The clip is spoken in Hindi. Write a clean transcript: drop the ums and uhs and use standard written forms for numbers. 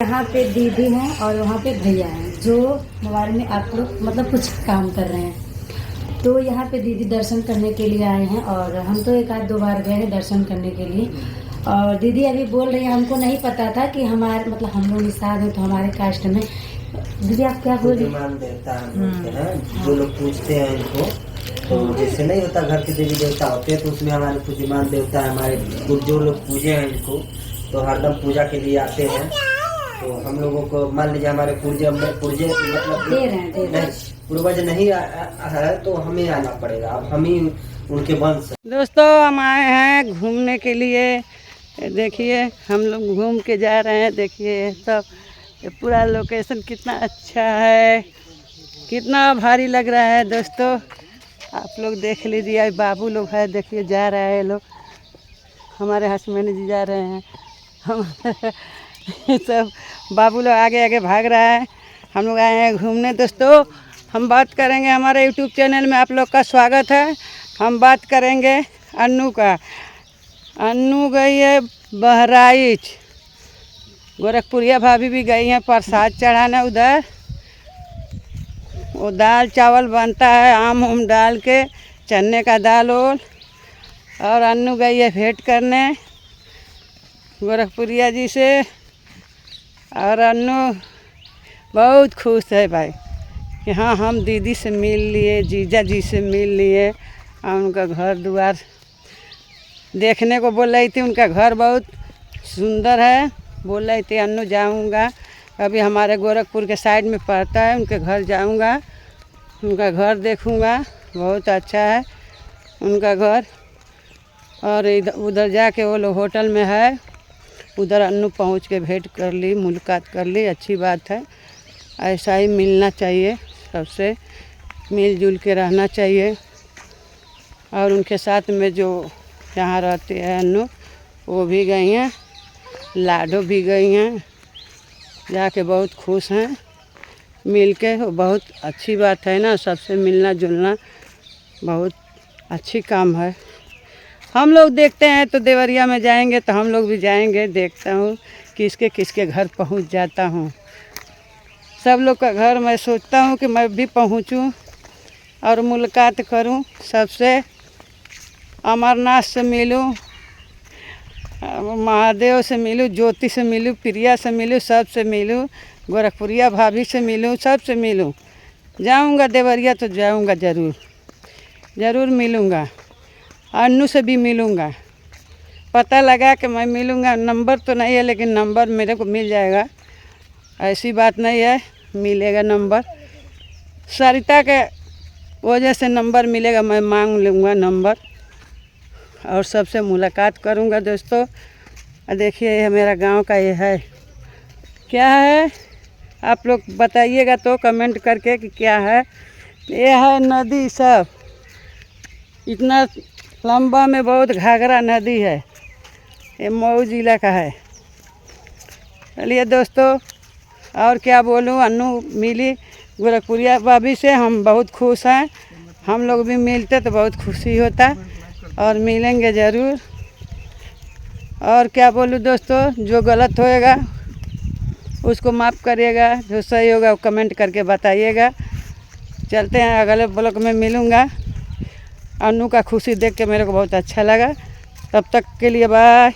यहाँ पे दीदी हैं और वहाँ पे भैया हैं जो मोबाइल में आप लोग मतलब कुछ काम कर रहे हैं। तो यहाँ पे दीदी दर्शन करने के लिए आए हैं और हम तो एक आध दो बार गए हैं दर्शन करने के लिए। और दीदी अभी बोल रही है हमको नहीं पता था कि हमारे मतलब हम लोग निषाद हैं तो हमारे कास्ट में। दीदी आप क्या बोल रही हैं? देवता हैं जो लोग पूछते हैं इनको, तो जैसे नहीं होता घर के देवी देवता होते हैं तो उसमें हमारे बुद्धिमान देवता है, हमारे जो लोग पूजे हैं इनको तो हरदम पूजा के लिए आते हैं। तो हम लोगों को मान लीजिए हमारे पुरजे मतलब दे रहे हैं। पूर्वज नहीं है तो हमें आना पड़ेगा, अब हम ही उनके वंश। दोस्तों हम आए हैं घूमने के लिए। देखिए हम लोग घूम के जा रहे हैं। देखिए सब ये पूरा लोकेशन कितना अच्छा है, कितना भारी लग रहा है दोस्तों। आप लोग देख लीजिए, बाबू लोग है देखिए जा रहा है लोग, हमारे हस्बैंड जी जा रहे हैं। हम सब बाबू लोग आगे आगे भाग रहा है। हम लोग आए हैं घूमने। दोस्तों हम बात करेंगे, हमारे यूट्यूब चैनल में आप लोग का स्वागत है। हम बात करेंगे अन्नू का। अन्नू गई है बहराइच, गोरखपुरिया भाभी भी गई हैं प्रसाद चढ़ाना उधर। वो दाल चावल बनता है आम उम डाल के, चने का दाल और अन्नू गई है भेंट करने गोरखपुरिया जी से। और अन्नू बहुत खुश है भाई कि हाँ हम दीदी से मिल लिए, जीजा जी से मिल लिए। और उनका घर द्वार देखने को बोल रही थी, उनका घर बहुत सुंदर है। बोल रही थी अन्नू जाऊंगा, अभी हमारे गोरखपुर के साइड में पड़ता है, उनके घर जाऊंगा, उनका घर देखूंगा, बहुत अच्छा है उनका घर। और इधर उधर जाके वो लोग होटल में है, उधर अन्नू पहुंच के भेंट कर ली, मुलाकात कर ली। अच्छी बात है, ऐसा ही मिलना चाहिए, सबसे मिलजुल के रहना चाहिए। और उनके साथ में जो यहाँ रहते हैं अन्नू, वो भी गई हैं, लाडो भी गई हैं, जाके बहुत खुश हैं मिल के। वो बहुत अच्छी बात है ना, सबसे मिलना जुलना बहुत अच्छी काम है। हम लोग देखते हैं तो देवरिया में जाएंगे तो हम लोग भी जाएंगे, देखता हूँ किसके किसके घर पहुँच जाता हूँ। सब लोग का घर मैं सोचता हूँ कि मैं भी पहुँचूँ और मुलाकात करूँ सबसे, अमरनाथ से मिलूँ, महादेव से मिलूँ, ज्योति से मिलूँ, प्रिया से मिलूँ, सब से मिलूँ, गोरखपुरिया भाभी से मिलूँ, सब से मिलूँ। जाऊँगा देवरिया तो जाऊँगा, ज़रूर मिलूँगा। अन्नू से भी मिलूँगा, पता लगा कि मैं मिलूँगा। नंबर तो नहीं है लेकिन नंबर मेरे को मिल जाएगा, ऐसी बात नहीं है, मिलेगा नंबर। सरिता के वजह से नंबर मिलेगा, मैं मांग लूँगा नंबर और सबसे मुलाकात करूँगा। दोस्तों देखिए ये मेरा गांव का ये है, क्या है आप लोग बताइएगा तो कमेंट करके कि क्या है। ये है नदी, सब इतना लंबा में बहुत घाघरा नदी है, ये मऊ जिला का है। चलिए दोस्तों और क्या बोलूँ, अन्नू मिली गोरखपुरिया भाभी से, हम बहुत खुश हैं। हम लोग भी मिलते तो बहुत खुशी होता और मिलेंगे ज़रूर। और क्या बोलूँ दोस्तों, जो गलत होएगा उसको माफ़ करिएगा, जो सही होगा वो कमेंट करके बताइएगा। चलते हैं, अगले ब्लॉग में मिलूँगा। अन्नू का खुशी देख के मेरे को बहुत अच्छा लगा। तब तक के लिए बाय।